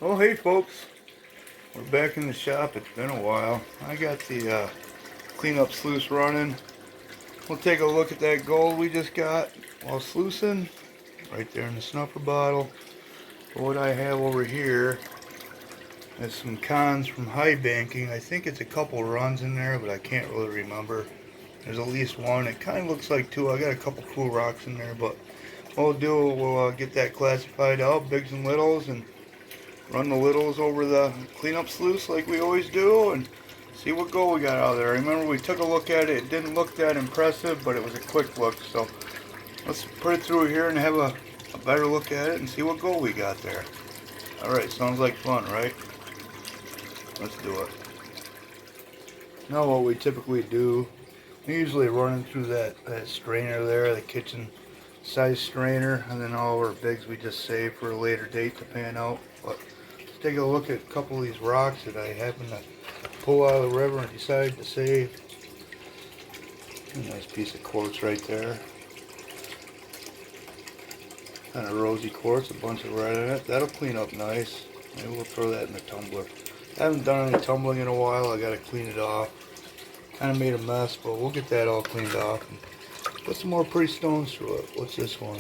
Oh, hey folks, we're back in the shop. It's been a while. I got the cleanup sluice running. We'll take a look at that gold we just got while sluicing, right there in the snuffer bottle. But what I have over here is some cons from highbanking. I think it's a couple runs in there, but I can't really remember. There's at least one. It kind of looks like two. I got a couple cool rocks in there, but what we'll do, we'll get that classified out, bigs and littles, and run the littles over the cleanup sluice like we always do and see what gold we got out of there. Remember, we took a look at it. It didn't look that impressive, but it was a quick look. So let's put it through here and have a better look at it and see what gold we got there. Alright, sounds like fun, right? Let's do it. Now what we typically do, we usually run it through that strainer there, the kitchen size strainer, and then all our bigs we just save for a later date to pan out. But let's take a look at a couple of these rocks that I happen to pull out of the river and decided to save. A nice piece of quartz right there. Kind of rosy quartz, a bunch of red in it. That'll clean up nice. Maybe we'll throw that in the tumbler. I haven't done any tumbling in a while. I gotta clean it off. Kind of made a mess, but we'll get that all cleaned off and put some more pretty stones through it. What's this one?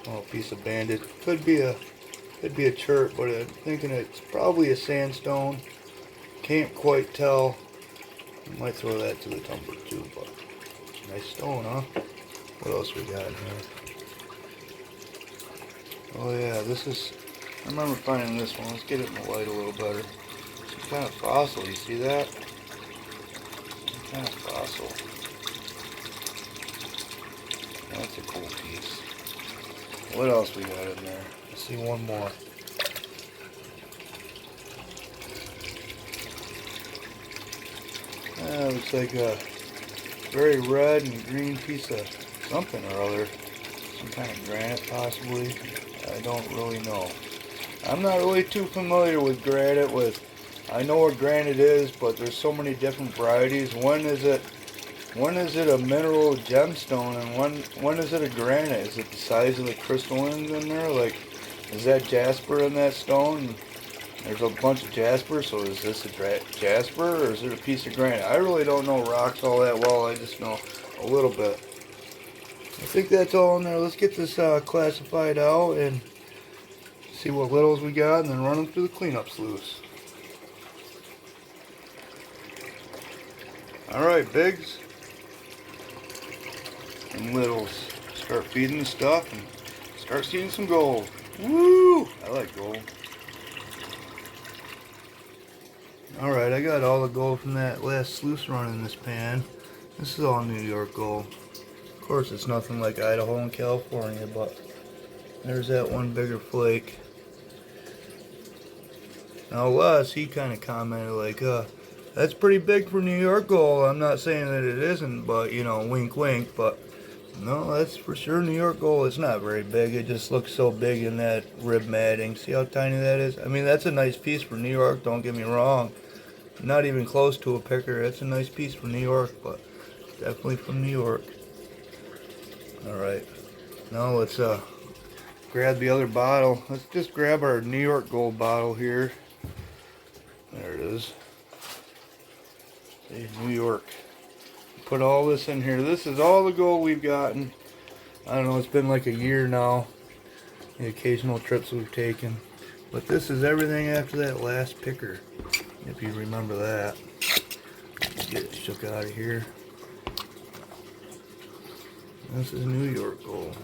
Oh, a piece of banded. Could be a chert, but I'm thinking it's probably a sandstone. Can't quite tell. I might throw that to the tumbler too, but nice stone, huh? What else we got in here? Oh yeah, this is, I remember finding this one. Let's get it in the light a little better. Some kind of fossil, you see that? Some kind of fossil. That's a cool piece. What else we got in there? Let's see one more. Looks like a very red and green piece of something or other. Some kind of granite possibly. I don't really know. I'm not really too familiar with granite. I know what granite is, but there's so many different varieties. When is it a mineral gemstone, and when is it a granite? Is it the size of the crystallines in there? Like, is that jasper in that stone? There's a bunch of jasper, so is this a jasper or is it a piece of granite? I really don't know rocks all that well. I just know a little bit. I think that's all in there. Let's get this classified out and see what littles we got, and then run them through the cleanup sluice. Alright, bigs and littles. Start feeding the stuff and start seeing some gold. Woo! I like gold. Alright, I got all the gold from that last sluice run in this pan. This is all New York gold. Of course, it's nothing like Idaho and California, but there's that one bigger flake. Now Les, he kind of commented like, that's pretty big for New York gold. I'm not saying that it isn't, but, you know, wink wink, but no, that's for sure New York gold. It's not very big. It just looks so big in that rib matting. See how tiny that is? I mean, that's a nice piece for New York, don't get me wrong. Not even close to a picker. That's a nice piece for New York, but definitely from New York. Alright, now let's grab the other bottle. Let's just grab our New York gold bottle here. There it is. See, New York. Put all this in here. This is all the gold we've gotten. I don't know, it's been like a year now. The occasional trips we've taken. But this is everything after that last picker, if you remember that. Get it shook out of here. This is New York gold.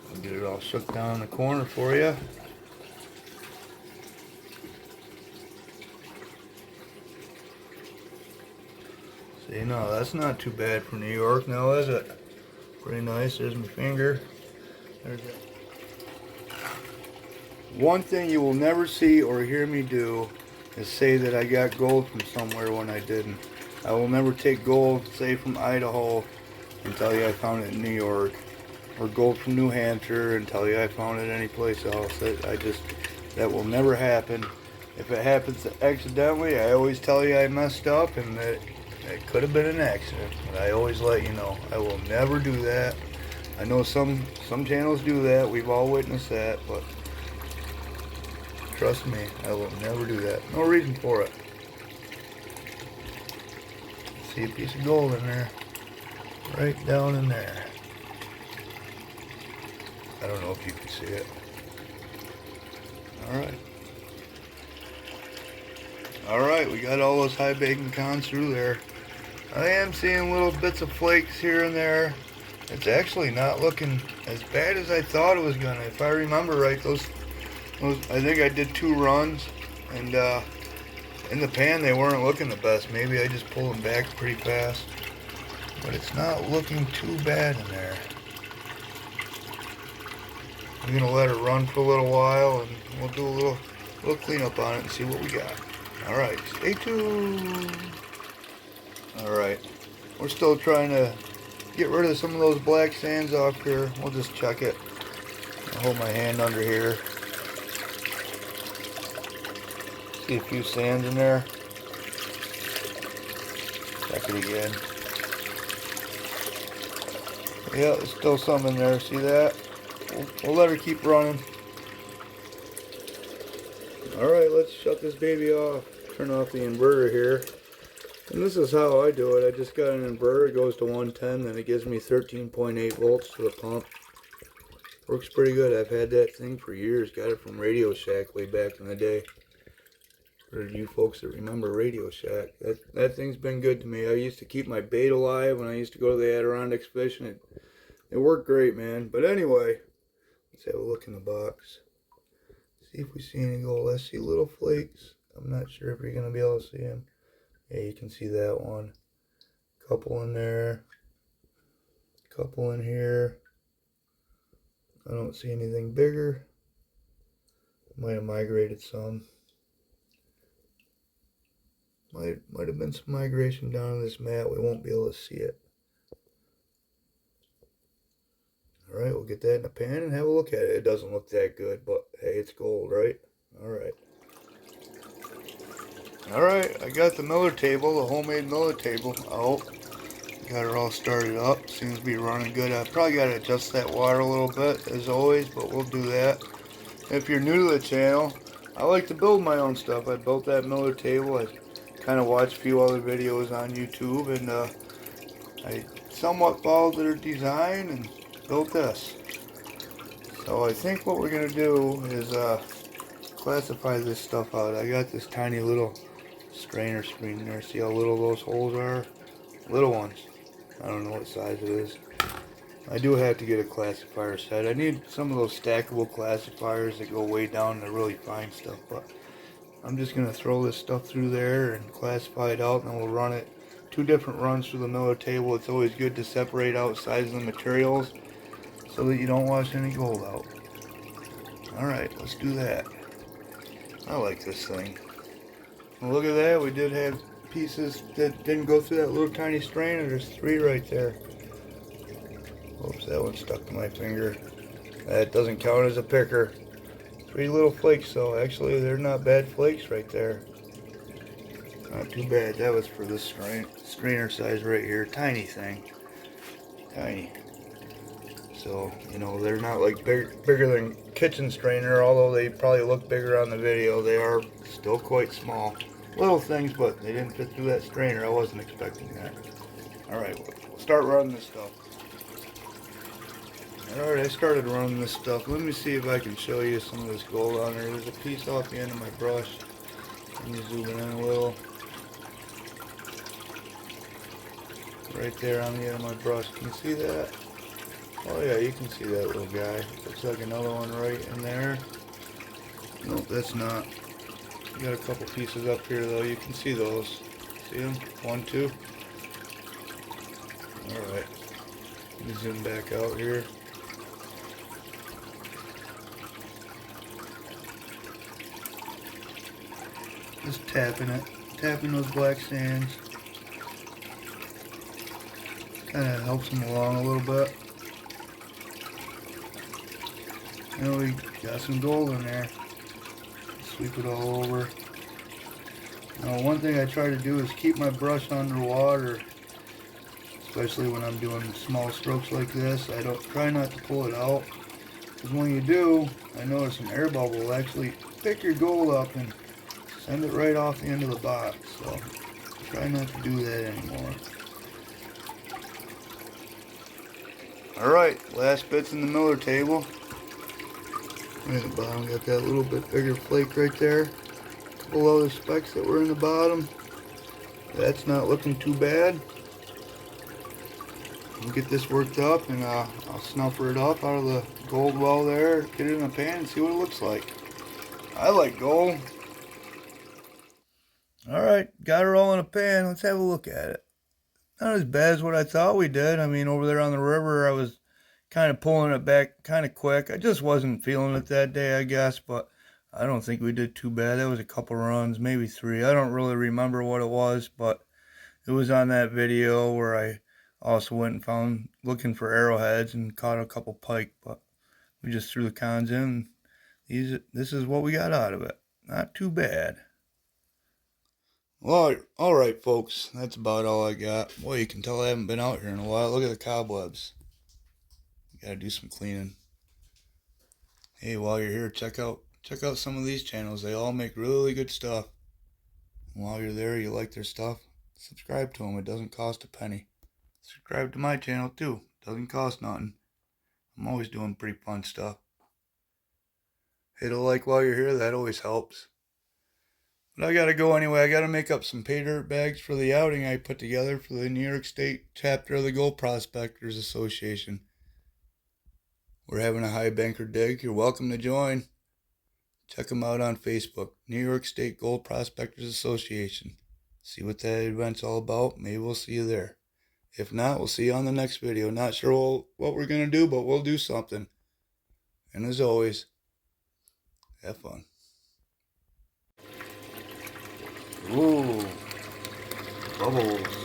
I'll get it all shook down in the corner for you. See, no, that's not too bad for New York now, is it? Pretty nice. There's my finger. There's it. One thing you will never see or hear me do is say that I got gold from somewhere when I didn't. I will never take gold, say from Idaho, and tell you I found it in New York, or gold from New Hampshire and tell you I found it anyplace else. That will never happen. If it happens accidentally, I always tell you I messed up and that it could have been an accident. But I always let you know. I will never do that. I know some channels do that. We've all witnessed that, but trust me, I will never do that. No reason for it. See a piece of gold in there. Right down in there. I don't know if you can see it. Alright. Alright, we got all those high banking cons through there. I am seeing little bits of flakes here and there. It's actually not looking as bad as I thought it was gonna. If I remember right, those I think I did 2 runs, and in the pan they weren't looking the best. Maybe I just pulled them back pretty fast, but it's not looking too bad in there. I'm gonna let it run for a little while, and we'll do a little cleanup on it and see what we got. All right, stay tuned. All right, we're still trying to get rid of some of those black sands off here. We'll just check it. I'll hold my hand under here. See a few sands in there. Check it again. Yeah, there's still some in there. See that? We'll let her keep running. Alright, let's shut this baby off. Turn off the inverter here. And this is how I do it. I just got an inverter. It goes to 110, then it gives me 13.8 volts to the pump. Works pretty good. I've had that thing for years. Got it from Radio Shack way back in the day. For you folks that remember Radio Shack, that thing's been good to me. I used to keep my bait alive when I used to go to the Adirondacks fishing. It worked great, man. But anyway, let's have a look in the box. See if we see any gold. I see little flakes. I'm not sure if you're going to be able to see them. Yeah, you can see that one. Couple in there. Couple in here. I don't see anything bigger. Might have migrated some. Might have been some migration down on this mat. We won't be able to see it. Alright, we'll get that in the pan and have a look at it. It doesn't look that good, but hey, it's gold, right? Alright. Alright, I got the Miller table, the homemade Miller table out. Got her all started up. Seems to be running good. I probably got to adjust that water a little bit, as always, but we'll do that. If you're new to the channel, I like to build my own stuff. I built that Miller table. I kind of watched a few other videos on YouTube, and I somewhat followed their design and built this. So I think what we're going to do is classify this stuff out. I got this tiny little strainer screen there. See how little those holes are? Little ones. I don't know what size it is. I do have to get a classifier set. I need some of those stackable classifiers that go way down to really fine stuff, but I'm just going to throw this stuff through there and classify it out, and then we'll run it 2 different runs through the Miller table. It's always good to separate out sizes of the materials so that you don't wash any gold out. Alright, let's do that. I like this thing. Well, look at that, we did have pieces that didn't go through that little tiny strainer. There's 3 right there. Oops, that one stuck to my finger. That doesn't count as a picker. 3 little flakes, though. Actually, they're not bad flakes right there. Not too bad. That was for this strainer size right here. Tiny thing. Tiny. So, you know, they're not like bigger than kitchen strainer, although they probably look bigger on the video. They are still quite small. Little things, but they didn't fit through that strainer. I wasn't expecting that. Alright, we'll start running this stuff. Alright, I started running this stuff. Let me see if I can show you some of this gold on there. There's a piece off the end of my brush. Let me zoom in a little. Right there on the end of my brush. Can you see that? Oh yeah, you can see that little guy. Looks like another one right in there. Nope, that's not. You got a couple pieces up here though. You can see those. See them? 1, 2. Alright. Let me zoom back out here. Just tapping it. Tapping those black sands. Kind of helps them along a little bit. And we got some gold in there. Sweep it all over. Now, one thing I try to do is keep my brush underwater, especially when I'm doing small strokes like this. I don't try not to pull it out, because when you do, I notice an air bubble will actually pick your gold up and send it right off the end of the box. So try not to do that anymore. Alright, last bit's in the miller table. Right at the bottom, got that little bit bigger flake right there. Couple other specks that were in the bottom. That's not looking too bad. We'll get this worked up and I'll snuffer it up out of the gold well there, get it in a pan and see what it looks like. I like gold. Alright, got it all in a pan. Let's have a look at it. Not as bad as what I thought we did. I mean, over there on the river, I was kind of pulling it back kind of quick. I just wasn't feeling it that day, I guess, but I don't think we did too bad. That was a couple runs, maybe 3. I don't really remember what it was, but it was on that video where I also went and found looking for arrowheads and caught a couple pike, but we just threw the cons in. This is what we got out of it. Not too bad. Well, alright folks, that's about all I got. Boy, you can tell I haven't been out here in a while. Look at the cobwebs. Gotta do some cleaning. Hey, while you're here, check out some of these channels. They all make really good stuff. And while you're there, you like their stuff, subscribe to them. It doesn't cost a penny. Subscribe to my channel too. Doesn't cost nothing. I'm always doing pretty fun stuff. Hit a like while you're here. That always helps. But I gotta go anyway. I gotta make up some pay dirt bags for the outing I put together for the New York State chapter of the Gold Prospectors Association. We're having a high banker dig. You're welcome to join. Check them out on Facebook. New York State Gold Prospectors Association. See what that event's all about. Maybe we'll see you there. If not, we'll see you on the next video. Not sure what we're going to do, but we'll do something. And as always, have fun. Ooh, bubbles.